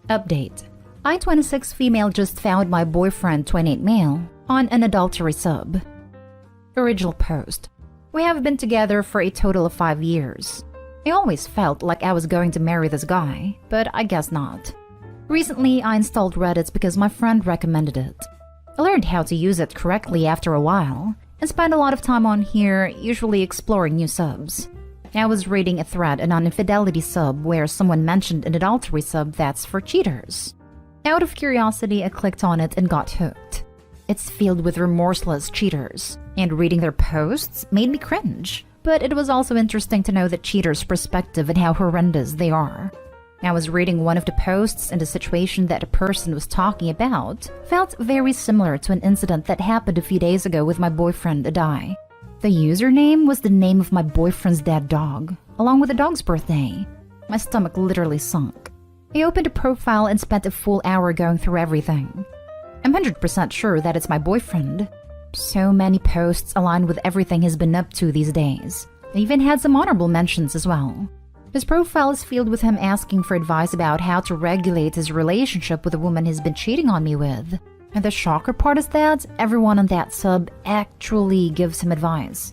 Update. I, 26 female, just found my boyfriend, 28 male, on an adultery sub. Original post. We have been together for a total of 5 years. I always felt like I was going to marry this guy, but I guess not. Recently, I installed Reddit because my friend recommended it. I learned how to use it correctly after a while, and spent a lot of time on here, usually exploring new subs. I was reading a thread on an infidelity sub where someone mentioned an adultery sub that's for cheaters. Out of curiosity, I clicked on it and got hooked. It's filled with remorseless cheaters, and reading their posts made me cringe. But it was also interesting to know the cheaters' perspective and how horrendous they are. I was reading one of the posts, and the situation that a person was talking about felt very similar to an incident that happened a few days ago with my boyfriend, Adai. The username was the name of my boyfriend's dead dog, along with the dog's birthday. My stomach literally sunk. I opened a profile and spent a full hour going through everything. I'm 100% sure that it's my boyfriend. So many posts align with everything he's been up to these days. I even had some honorable mentions as well. His profile is filled with him asking for advice about how to regulate his relationship with the woman he's been cheating on me with. And the shocker part is that everyone on that sub actually gives him advice.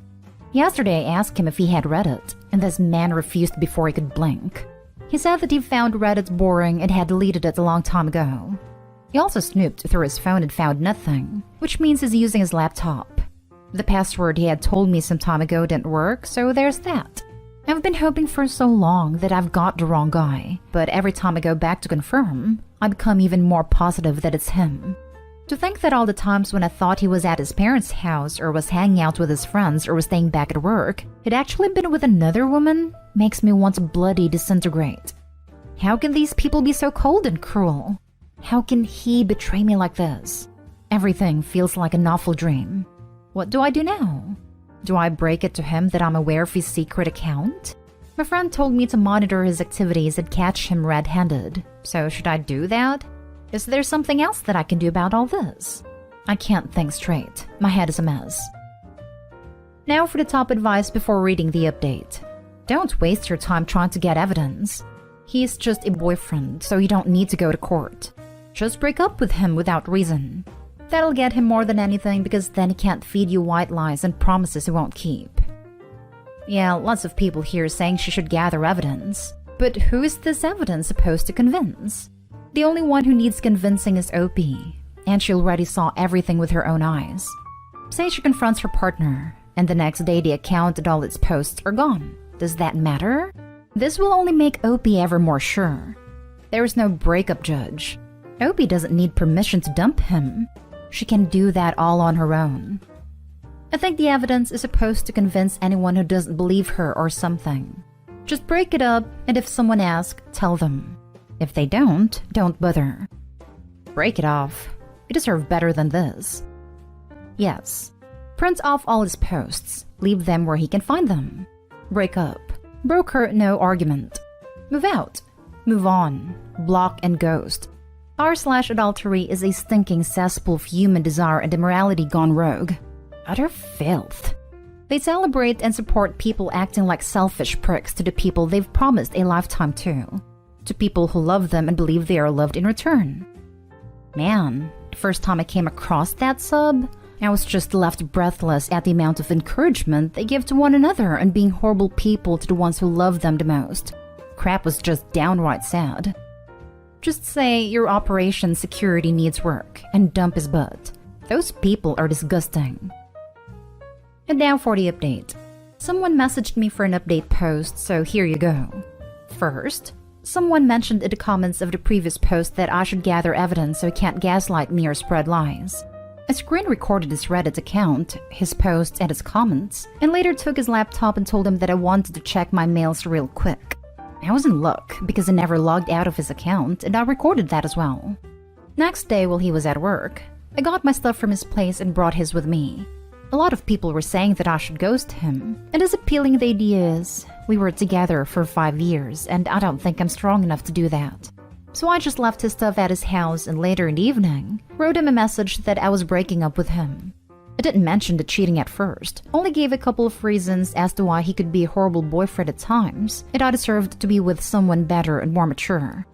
Yesterday I asked him if he had Reddit, and this man refused before he could blink. He said that he found Reddit boring and had deleted it a long time ago. He also snooped through his phone and found nothing, which means he's using his laptop. The password he had told me some time ago didn't work, so there's that. I've been hoping for so long that I've got the wrong guy, but every time I go back to confirm, I become even more positive that it's him. To think that all the times when I thought he was at his parents' house or was hanging out with his friends or was staying back at work, he'd actually been with another woman makes me want to bloody disintegrate. How can these people be so cold and cruel? How can he betray me like this? Everything feels like an awful dream. What do I do now? Do I break it to him that I'm aware of his secret account? My friend told me to monitor his activities and catch him red-handed. So should I do that? Is there something else that I can do about all this? I can't think straight. My head is a mess. Now for the top advice before reading the update. Don't waste your time trying to get evidence. He's just a boyfriend, so you don't need to go to court. Just break up with him without reason. That'll get him more than anything because then he can't feed you white lies and promises he won't keep. Yeah, lots of people here saying she should gather evidence. But who is this evidence supposed to convince? The only one who needs convincing is OP, and she already saw everything with her own eyes. Say she confronts her partner, and the next day the account and all its posts are gone. Does that matter? This will only make OP ever more sure. There is no breakup judge. OP doesn't need permission to dump him. She can do that all on her own. I think the evidence is supposed to convince anyone who doesn't believe her or something. Just break it up, and if someone asks, tell them. If they don't bother. Break it off. You deserve better than this. Yes. Print off all his posts. Leave them where he can find them. Break up. Broker, no argument. Move out. Move on. Block and ghost. R/adultery is a stinking cesspool of human desire and immorality gone rogue. Utter filth. They celebrate and support people acting like selfish pricks to the people they've promised a lifetime to people who love them and believe they are loved in return. Man, the first time I came across that sub, I was just left breathless at the amount of encouragement they give to one another and being horrible people to the ones who love them the most. Crap was just downright sad. Just say your operation security needs work and dump his butt. Those people are disgusting. And now for the update. Someone messaged me for an update post, so here you go. First, someone mentioned in the comments of the previous post that I should gather evidence so he can't gaslight me or spread lies. I screen recorded his Reddit account, his posts and his comments, and later took his laptop and told him that I wanted to check my mails real quick. I was in luck because I never logged out of his account and I recorded that as well. Next day while he was at work, I got my stuff from his place and brought his with me. A lot of people were saying that I should ghost him, and as appealing the idea is, we were together for 5 years and I don't think I'm strong enough to do that. So I just left his stuff at his house and later in the evening, wrote him a message that I was breaking up with him. I didn't mention the cheating at first, only gave a couple of reasons as to why he could be a horrible boyfriend at times, and I deserved to be with someone better and more mature.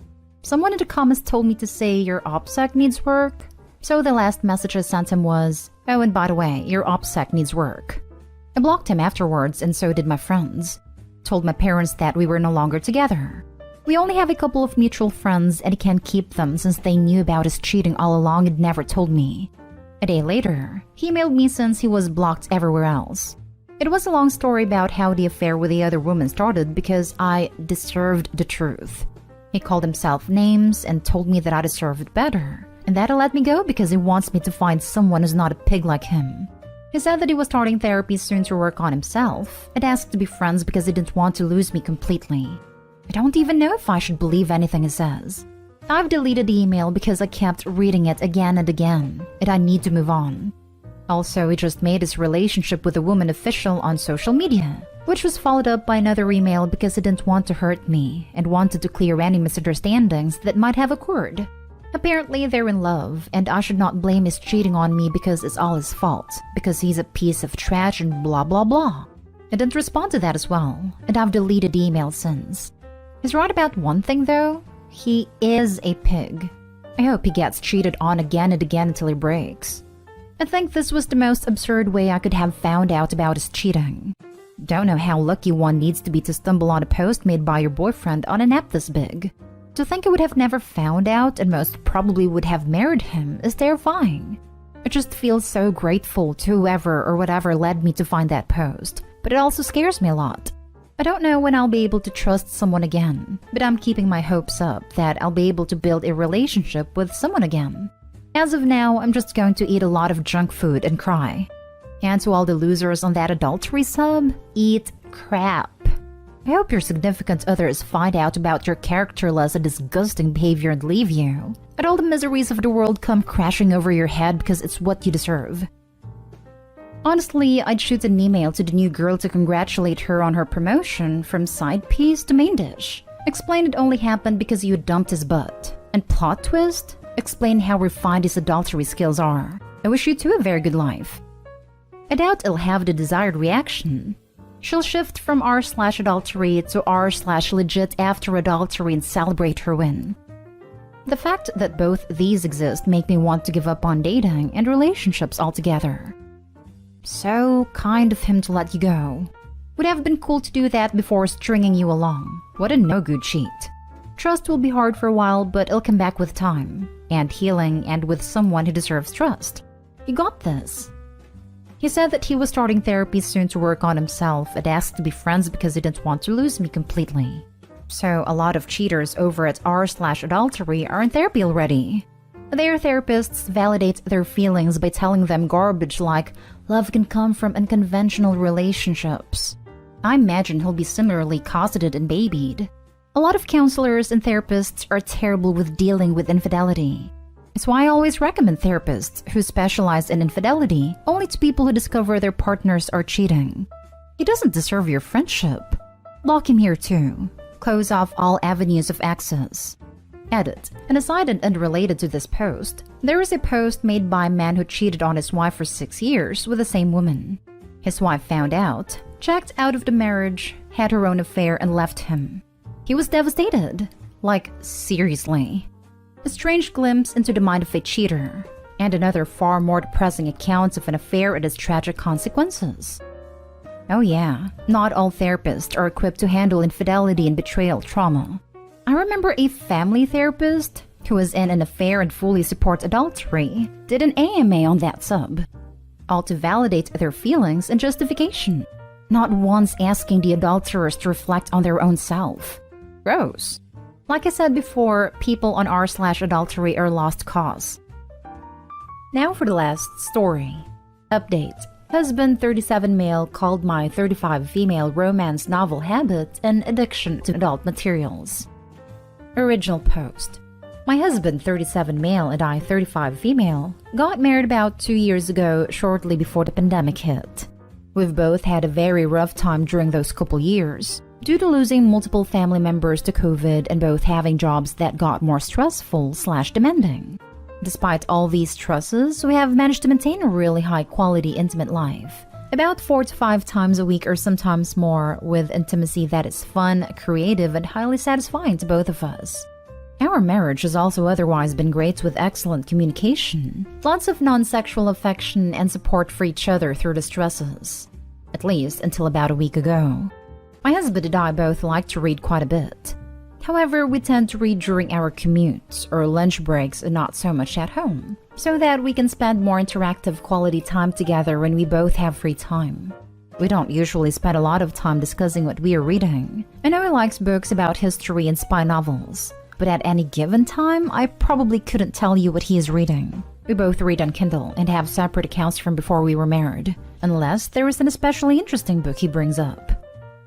Someone in the comments told me to say your OPSEC needs work. So the last message I sent him was, "Oh, and by the way, your OPSEC needs work." I blocked him afterwards, and so did my friends. Told my parents that we were no longer together. We only have a couple of mutual friends, and he can't keep them since they knew about his cheating all along and never told me. A day later, he emailed me since he was blocked everywhere else. It was a long story about how the affair with the other woman started because I deserved the truth. He called himself names and told me that I deserved better, and that he let me go because he wants me to find someone who's not a pig like him. He said that he was starting therapy soon to work on himself and asked to be friends because he didn't want to lose me completely. I don't even know if I should believe anything he says. I've deleted the email because I kept reading it again and again, and I need to move on. Also, he just made his relationship with a woman official on social media, which was followed up by another email because he didn't want to hurt me and wanted to clear any misunderstandings that might have occurred. Apparently, they're in love, and I should not blame his cheating on me because it's all his fault, because he's a piece of trash and blah blah blah. I didn't respond to that as well, and I've deleted the email since. He's right about one thing though. He is a pig. I hope he gets cheated on again and again until he breaks. I think this was the most absurd way I could have found out about his cheating. Don't know how lucky one needs to be to stumble on a post made by your boyfriend on an app this big. To think I would have never found out and most probably would have married him is terrifying. I just feel so grateful to whoever or whatever led me to find that post, but it also scares me a lot. I don't know when I'll be able to trust someone again, but I'm keeping my hopes up that I'll be able to build a relationship with someone again. As of now, I'm just going to eat a lot of junk food and cry. And to all the losers on that adultery sub, eat crap. I hope your significant others find out about your characterless and disgusting behavior and leave you, and all the miseries of the world come crashing over your head because it's what you deserve. Honestly, I'd shoot an email to the new girl to congratulate her on her promotion from side piece to main dish. Explain it only happened because you dumped his butt. And plot twist? Explain how refined his adultery skills are. I wish you two a very good life. I doubt it'll have the desired reaction. She'll shift from r/adultery to r/legit after adultery and celebrate her win. The fact that both these exist make me want to give up on dating and relationships altogether. So kind of him to let you go. Would have been cool to do that before stringing you along. What a no-good cheat. Trust will be hard for a while, but it'll come back with time, and healing, and with someone who deserves trust. You got this. He said that he was starting therapy soon to work on himself and asked to be friends because he didn't want to lose me completely. So a lot of cheaters over at r/adultery are in therapy already. Their therapists validate their feelings by telling them garbage like, love can come from unconventional relationships. I imagine he'll be similarly cosseted and babied. A lot of counselors and therapists are terrible with dealing with infidelity. It's why I always recommend therapists who specialize in infidelity only to people who discover their partners are cheating. He doesn't deserve your friendship. Lock him here too. Close off all avenues of access. Edit. An aside and unrelated to this post, there is a post made by a man who cheated on his wife for 6 years with the same woman. His wife found out, checked out of the marriage, had her own affair, and left him. He was devastated. Like, seriously. A strange glimpse into the mind of a cheater, and another far more depressing account of an affair and its tragic consequences. Oh yeah, not all therapists are equipped to handle infidelity and betrayal trauma. I remember a family therapist who was in an affair and fully supports adultery did an AMA on that sub, all to validate their feelings and justification, not once asking the adulterers to reflect on their own self. Gross. Like I said before, people on r/adultery are lost cause. Now for the last story. Update. Husband 37 male called my 35 female romance novel habit an addiction to adult materials. Original post. My husband 37 male and I 35 female got married about 2 years ago shortly before the pandemic hit. We've both had a very rough time during those couple years, due to losing multiple family members to COVID and both having jobs that got more stressful/demanding. Despite all these stresses, we have managed to maintain a really high-quality intimate life. About 4 to 5 times a week or sometimes more, with intimacy that is fun, creative, and highly satisfying to both of us. Our marriage has also otherwise been great with excellent communication, lots of non-sexual affection and support for each other through the stresses. At least until about a week ago. My husband and I both like to read quite a bit. However, we tend to read during our commutes or lunch breaks and not so much at home, so that we can spend more interactive quality time together when we both have free time. We don't usually spend a lot of time discussing what we are reading. I know he likes books about history and spy novels, but at any given time, I probably couldn't tell you what he is reading. We both read on Kindle and have separate accounts from before we were married, unless there is an especially interesting book he brings up.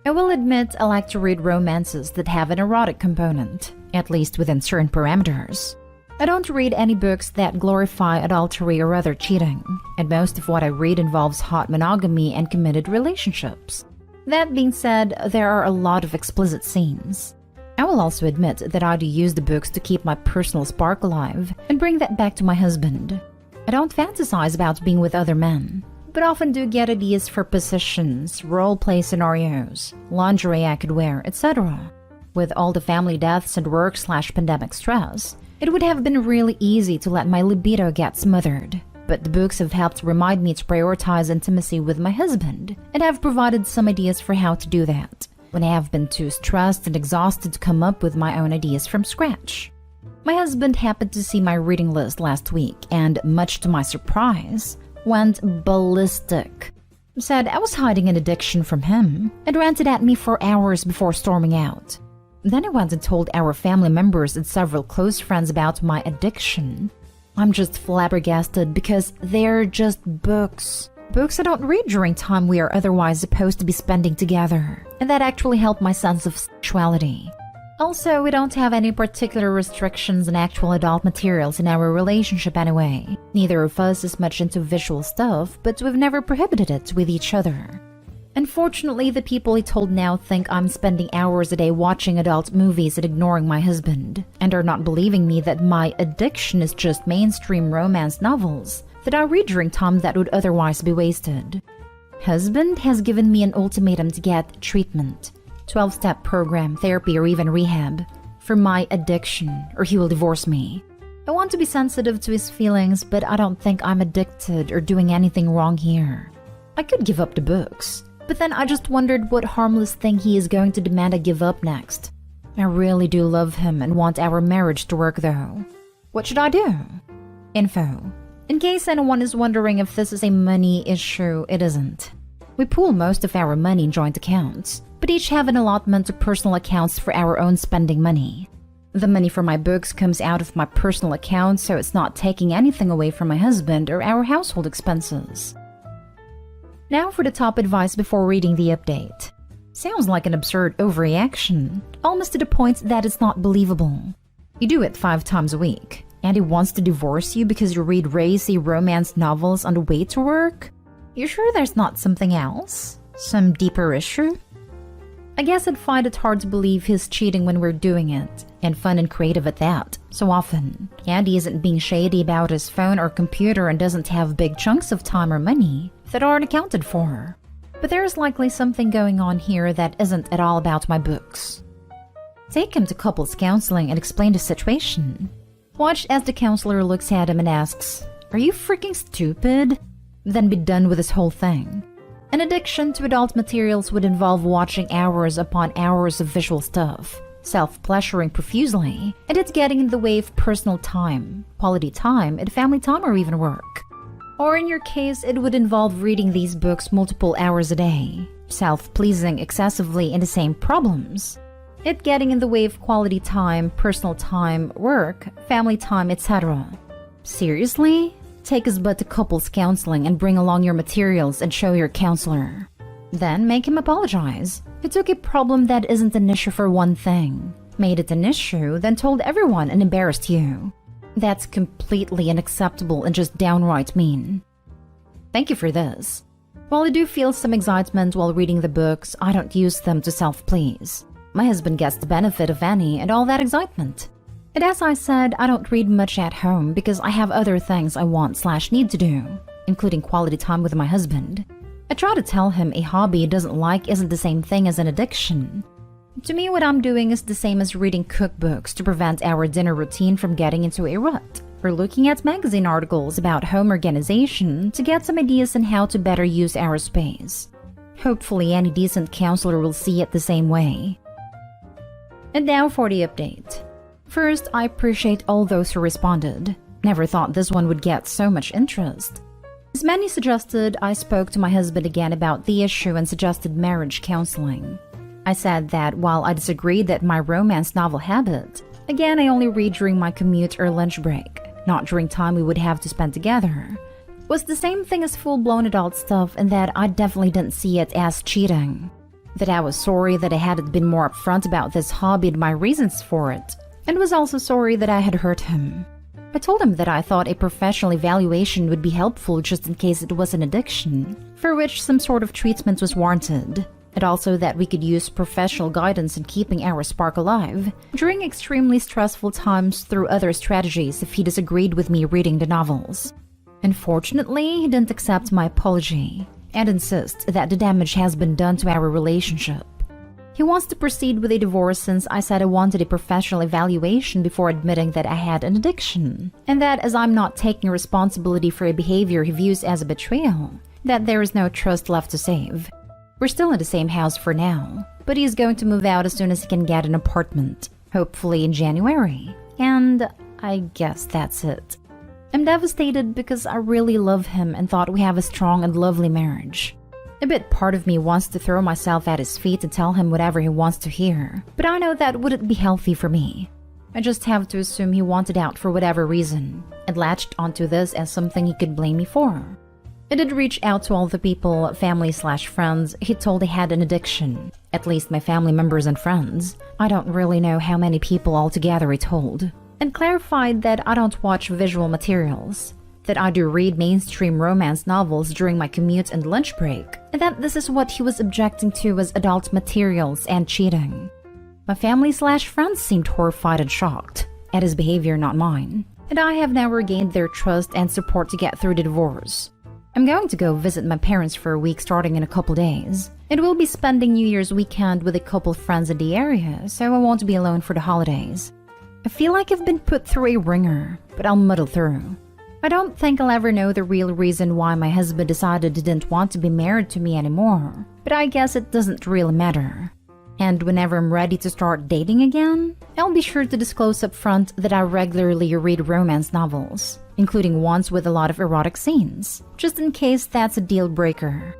I will admit I like to read romances that have an erotic component, at least within certain parameters. I don't read any books that glorify adultery or other cheating, and most of what I read involves hot monogamy and committed relationships. That being said, there are a lot of explicit scenes. I will also admit that I do use the books to keep my personal spark alive and bring that back to my husband. I don't fantasize about being with other men, but often do get ideas for positions, role-play scenarios, lingerie I could wear, etc. With all the family deaths and work/pandemic stress, it would have been really easy to let my libido get smothered. But the books have helped remind me to prioritize intimacy with my husband and have provided some ideas for how to do that when I have been too stressed and exhausted to come up with my own ideas from scratch. My husband happened to see my reading list last week and, much to my surprise, went ballistic. Said I was hiding an addiction from him and ranted at me for hours before storming out. Then he went and told our family members and several close friends about my addiction. I'm just flabbergasted because they're just books. Books I don't read during time we are otherwise supposed to be spending together, and that actually helped my sense of sexuality. Also, we don't have any particular restrictions on actual adult materials in our relationship anyway. Neither of us is much into visual stuff, but we've never prohibited it with each other. Unfortunately, the people he told now think I'm spending hours a day watching adult movies and ignoring my husband, and are not believing me that my addiction is just mainstream romance novels that I read during time that would otherwise be wasted. Husband has given me an ultimatum to get treatment, 12-step program, therapy, or even rehab for my addiction, or he will divorce me. I want to be sensitive to his feelings, but I don't think I'm addicted or doing anything wrong here. I could give up the books, but then I just wondered what harmless thing he is going to demand I give up next. I really do love him and want our marriage to work though. What should I do? Info. In case anyone is wondering if this is a money issue, it isn't. We pool most of our money in joint accounts, but each have an allotment to personal accounts for our own spending money. The money for my books comes out of my personal account, so it's not taking anything away from my husband or our household expenses. Now for the top advice before reading the update. Sounds like an absurd overreaction, almost to the point that it's not believable. You do it 5 times a week, and he wants to divorce you because you read racy romance novels on the way to work? You sure there's not something else? Some deeper issue? I guess I'd find it hard to believe he's cheating when we're doing it, and fun and creative at that, so often. And he isn't being shady about his phone or computer and doesn't have big chunks of time or money that aren't accounted for. But there's likely something going on here that isn't at all about my books. Take him to couples counseling and explain the situation. Watch as the counselor looks at him and asks, "Are you freaking stupid?" Then be done with this whole thing. An addiction to adult materials would involve watching hours upon hours of visual stuff, self-pleasuring profusely, and it's getting in the way of personal time, quality time, and family time or even work. Or in your case, it would involve reading these books multiple hours a day, self-pleasing excessively in the same problems. It getting in the way of quality time, personal time, work, family time, etc. Seriously? Take his butt to couples counseling and bring along your materials and show your counselor. Then make him apologize. He took a problem that isn't an issue for one thing, made it an issue, then told everyone and embarrassed you. That's completely unacceptable and just downright mean. Thank you for this. While I do feel some excitement while reading the books, I don't use them to self-please. My husband gets the benefit of any and all that excitement. And as I said, I don't read much at home because I have other things I want/need to do, including quality time with my husband. I try to tell him a hobby he doesn't like isn't the same thing as an addiction. To me, what I'm doing is the same as reading cookbooks to prevent our dinner routine from getting into a rut, or looking at magazine articles about home organization to get some ideas on how to better use our space. Hopefully, any decent counselor will see it the same way. And now for the update. First, I appreciate all those who responded. Never thought this one would get so much interest. As many suggested, I spoke to my husband again about the issue and suggested marriage counseling. I said that while I disagreed that my romance novel habit, again I only read during my commute or lunch break, not during time we would have to spend together, was the same thing as full-blown adult stuff, and that I definitely didn't see it as cheating. That I was sorry that I hadn't been more upfront about this hobby and my reasons for it, and was also sorry that I had hurt him. I told him that I thought a professional evaluation would be helpful just in case it was an addiction, for which some sort of treatment was warranted, and also that we could use professional guidance in keeping our spark alive during extremely stressful times through other strategies if he disagreed with me reading the novels. Unfortunately, he didn't accept my apology and insists that the damage has been done to our relationship. He wants to proceed with a divorce since I said I wanted a professional evaluation before admitting that I had an addiction, and that as I'm not taking responsibility for a behavior he views as a betrayal, that there is no trust left to save. We're still in the same house for now, but he's going to move out as soon as he can get an apartment, hopefully in January. And I guess that's it. I'm devastated because I really love him and thought we have a strong and lovely marriage. A bit part of me wants to throw myself at his feet and tell him whatever he wants to hear, but I know that wouldn't be healthy for me. I just have to assume he wanted out for whatever reason, and latched onto this as something he could blame me for. I did reach out to all the people, family/friends, he told he had an addiction. At least my family members and friends. I don't really know how many people altogether he told. And clarified that I don't watch visual materials. That I do read mainstream romance novels during my commute and lunch break. And that this is what he was objecting to as adult materials and cheating. My family/friends seemed horrified and shocked. At his behavior, not mine. And I have now regained their trust and support to get through the divorce. I'm going to go visit my parents for a week starting in a couple days, and we'll be spending New Year's weekend with a couple friends in the area, so I won't be alone for the holidays. I feel like I've been put through a ringer, but I'll muddle through. I don't think I'll ever know the real reason why my husband decided he didn't want to be married to me anymore, but I guess it doesn't really matter. And whenever I'm ready to start dating again, I'll be sure to disclose up front that I regularly read romance novels, including ones with a lot of erotic scenes, just in case that's a deal breaker.